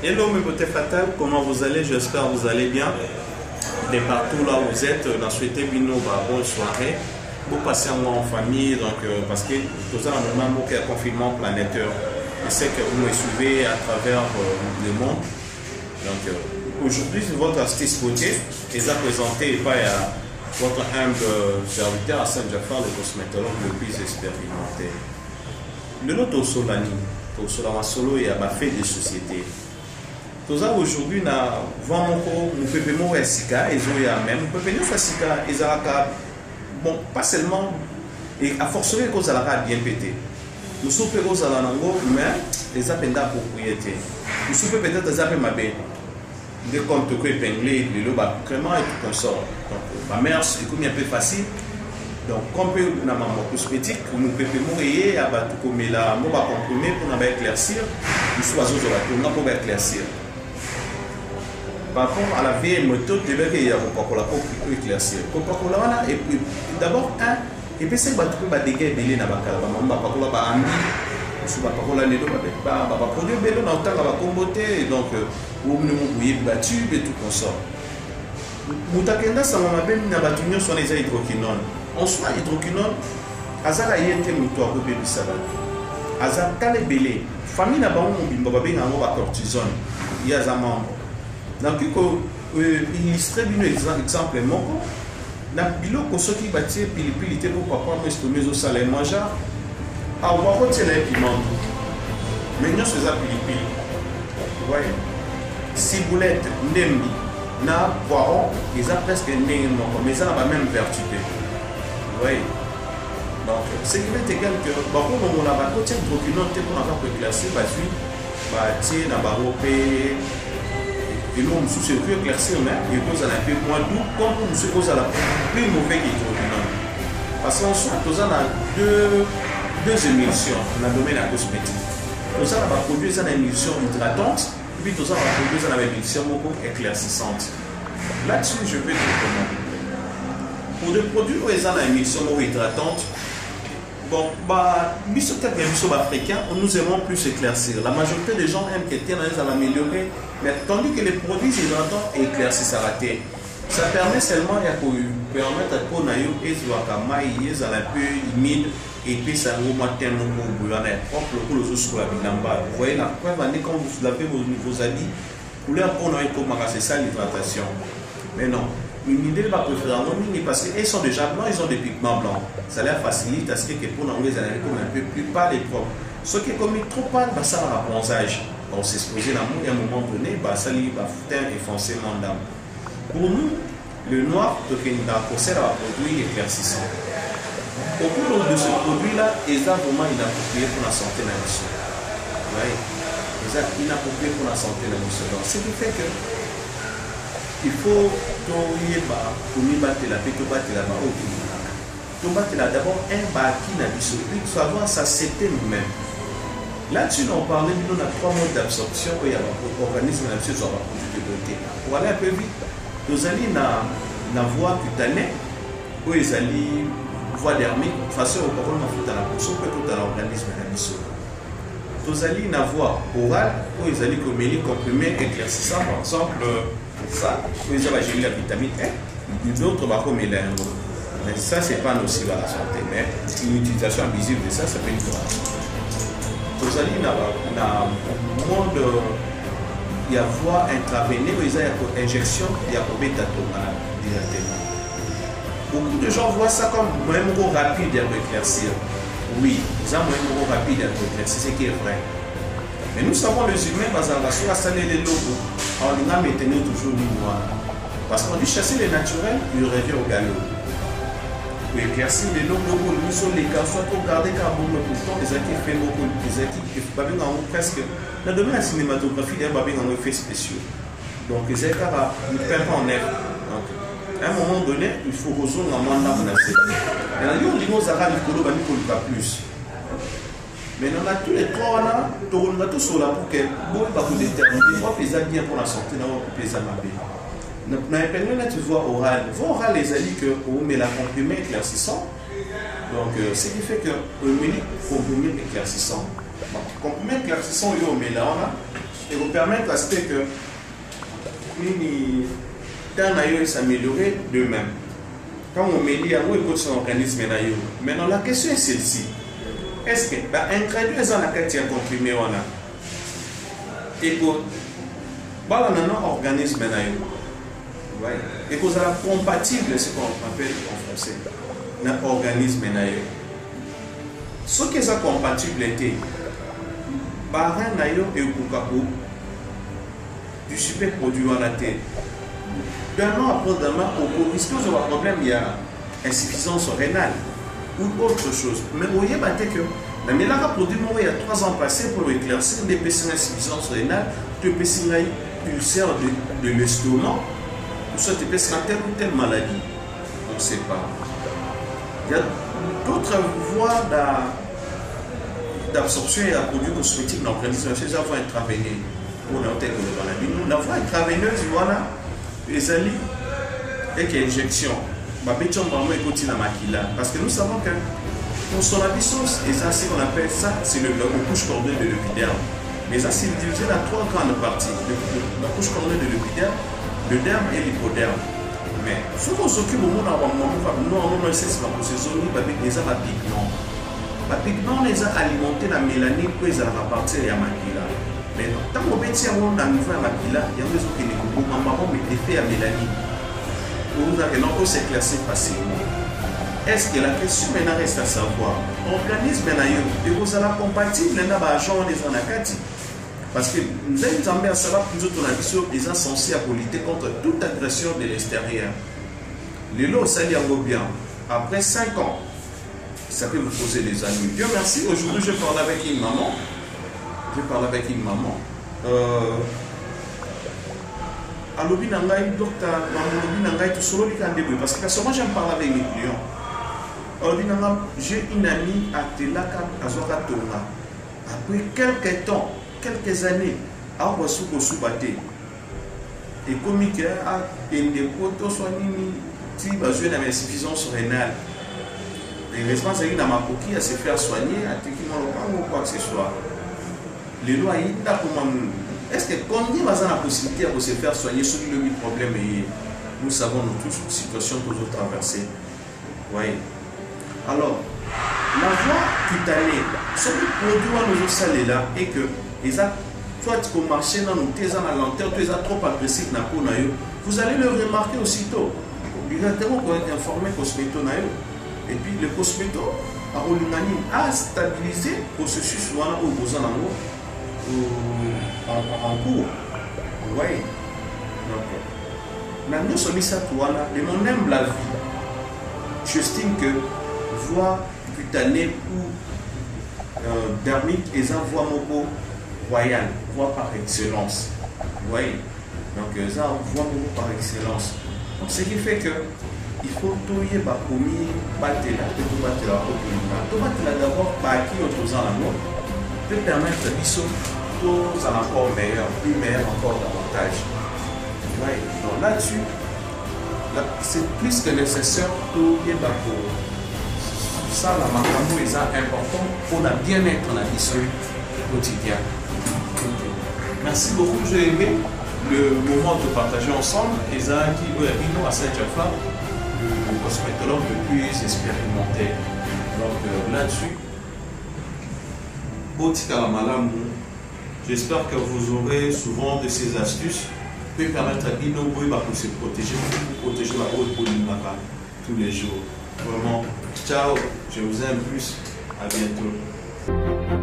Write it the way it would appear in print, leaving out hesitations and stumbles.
Hello mes beautés fatales, comment vous allez? J'espère que vous allez bien. De partout là où vous êtes, on a souhaité une bonne soirée. Vous passez un mois en famille, donc, parce que tout ça, normalement, il y a un confinement planétaire. Je sais que vous me suivez à travers le monde. Donc, aujourd'hui, c'est votre astuce beauté. Et ça présenté par votre humble serviteur à Saint-Jafar, le cosmétologue le plus expérimenté. Le lot au solani, au solo et à ma fête de société. Tout ça aujourd'hui, nous avons un sika, et même, nous pouvons sika, bon, pas seulement, et à fortiori, que ça a bien pété. Nous sommes peut-être à l'ango, mais les appels propriété. Nous sommes peut-être des appels mabé. Des comptes que épinglés, les lobes crément et tout comme ça. Donc, ma mère, c'est comme un peu facile. Donc, comme on a un cosmétique, nous pouvons mourir, tout comme là, nous va comprimer pour nous éclaircir. Nous sommes pour éclaircir. Par rapport à la vieille méthode, il y a Coca-Cola pour éclaircir. Coca-Cola, et puis d'abord, et puis c'est que des dégâts belés dans la Coca-Cola, bah, sur la Coca-Cola, les deux, bah, produire belé dans le temps, la comboté, donc, vous nous battu et tout comme ça. Moutakenda, ça m'a bien mis à sur les hydroquinones. En soit, hydroquinone, Azara yente moutoir pour bébé sabat. Azara kale belé. Famille n'a pas un bimbabe en cortisone. Il y a un membre. Donc, il illustrait un exemple. Dans le biloko, ceux qui battent pilipilité pour papa, mais c'est au salaire mangeant. À voir quoi c'est les piments. Maintenant, c'est ça pilipili. Vous voyez? Ciboulette, nembi, na poiron, ils ont presque une mais ça n'a pas même vertu. Vous voyez? Donc, ce qui est égal que, par contre, on a un côté de procureur, on a pas éclairci, bah, tu dans baropé. Et nous, on se fait éclaircir, mais il cause un peu moins doux, comme on se cause à la plus mauvaise hydroquinone. Parce qu'en soit, on a deux émulsions dans le domaine de la cosmétique. On va produire une émulsion hydratante, puis on va produire une émulsion éclaircissante. Là-dessus, je vais te recommander. Pour des produits où ils ont une émulsion hydratante, bon, bah, africain, nous aimons plus éclaircir. La majorité des gens aiment qu'ils tiennent à l'améliorer, mais tandis que les produits hydratants éclaircissent à rater. Ça permet seulement de permettre à qu'on ait un peu humide et puis ça vous matin vous propre pour les autres la bilamba. Vous voyez la preuve quand vous lavez vos habits, vous leur prenez comme c'est ça l'hydratation. Mais non. Une idée va préférer parce qu'ils sont déjà blancs, ils ont des pigments blancs. Ça leur facilite à ce que pour nous les analyser comme un peu plus pâle et propre. Ce qui est comme trop pâle, bah, ça va bronzage. On s'exposer dans le à un moment donné, bah, ça lui va faire effacer mon dame. Pour nous, le noir, possède un produit éclaircissant. Au cours de ce produit-là, il est vraiment inapproprié pour la santé de la mission. Vous voyez, il est inapproprié pour la santé de la mission. Donc, ce qui fait que il faut d'abord un baki na biso puis savoir ça c'était nous-mêmes. Là-dessus on parlait de nos 3 modes d'absorption où il y a l'organisme de sur la produit de beauté. Pour aller un peu vite, nous allons dans voie cutanée où ils allaient voie dermique de façon au parole dans la peau que tout à l'organisme de biso. Nous allons dans voie orale où ils allaient communiquer comprimé éclaircissant par exemple ça, ils ont la vitamine E, d'autres vont comme mélange. Mais ça, c'est pas nocif à la santé, mais une utilisation abusive de ça, ça peut être grave. Vous allez dans le monde, il y a voie intraveinée, il y a une injection, il y a un bêta-tomate directement. Beaucoup de gens voient ça comme un moyen rapide d'éclaircir. Oui, ils ont un moyen rapide d'éclaircir, c'est ce qui est vrai. Mais nous savons les humains, sur la salle des logos, on a maintenu toujours noir. Parce qu'on dit chasser les naturels, il revient au galop. Pour éclaircir les logos, nous sommes les cas, soit pour garder carbone, pourtant les acquis fait beaucoup, les acquis qui font presque. Dans le domaine de la cinématographie, il y a un effet spéciaux. Donc les acquis ne perdent pas en air. Donc, à un moment donné, il faut rejoindre un mandat de la série. Et là, on dit que nous avons pas plus. Mais on a tous les trois là, on a tous là pour que bon va vous déterminer quoi pesa bien pour la santé dans votre pesa mabé. Dans épingle là tu vois oral, oral les alliés que on met la comprimé éclaircissant. Donc ce qui fait que on met comprimé éclaircissant. Comprimé éclaircissant on met là et vous permettre à ce que les s'améliorer d'eux-mêmes. Quand on met dit à vous écoute son organisme maintenant la question est celle-ci. Est-ce que ingrédients dans la qualité comprimé on a et que un organisme et que ça compatible ce qu'on appelle en français un organisme ce qui est sa compatibilité par un ailleurs et au du super produit à la tête d'un an après d'un an au risque de problème il y a insuffisance rénale ou autre chose mais vous voyez que mais là produit il y a 3 ans passés pour éclaircir des insuffisance rénale de ulcère de l'estomac ou soit telle ou telle maladie on ne sait pas. Il y a d'autres voies d'absorption et de produits cosmétiques dans l'organisme chez la voie intraveineuse pour la voie intraveineuse voilà les alliés et qu'il y a injection parce que nous savons que pour son absence et ça c'est qu'on appelle ça c'est la couche cordée de l'épiderme mais ça c'est divisé dans 3 grandes parties la couche cordée de l'épiderme le derme et l'hypoderme mais ce qu'on s'occupe au monde nous c'est pas pour ces zones avec des pigments les a alimenté la mélanine pour les partir à maquilla mais tant qu'on met ça dans le niveau à maquilla il y a des autres qui ne marron mais effet à mélanine pour nous que non s'éclaircir facilement. Est-ce que la question maintenant reste à savoir organisme et vous allez compatible dans l'argent des anakati parce que nous avons à savoir que nous autres ils sont censés lutter contre toute agression de l'extérieur. Les lots ça y bien après 5 ans ça peut vous poser des ennuis. Dieu merci, aujourd'hui je parle avec une maman. Alobi nangai docteur alobi nangai tout solo li kan débrouiller parce que personnellement j'aime parler avec mes clients. Alobi nangai j'ai une amie à Telaka Azoka Tonga. Après quelques années à Wasuko Subate et comme il y a des potos soignés qui besoin d'une insuffisance rénale. Les responsables dans ma coquille à se faire soigner à techniquement ou quoi que ce soit. Les lois est-ce que combien va la possibilité de se faire soigner sur le problème et nous savons nous tous une situation que nous traversons. Oui. Alors, la voie cutanée, ce qui produit à nos salles là et que les soit tu peux marcher dans nos thèses à la lenteur, tu es trop agressif dans la peau, vous allez le remarquer aussitôt. Obligatoire pour être informé cosméto et puis le cosméto a stabilisé le processus où vous en en cours. Oui. Donc, de mon humble avis, j'estime que voie cutanée ou dermique est une voie royale, voie par excellence. Oui. Donc, ça voie par excellence. Donc, ce qui fait que il faut tout y commis battre d'abord par qui autres en amour peut permettre Bissot tous en encore meilleur, plus meilleur encore davantage. Ouais. Donc là-dessus, c'est plus que nécessaire tout y ça la macambo est important pour le bien-être dans la vie quotidien. Merci beaucoup, j'ai aimé le moment de partager ensemble et ça qui est à Saint-Jaffa, le cosmétologue le plus expérimenté. Donc là-dessus, j'espère que vous aurez souvent de ces astuces qui peuvent permettre à Bino pour se protéger la haute pour tous les jours. Vraiment, ciao, je vous aime plus, à bientôt.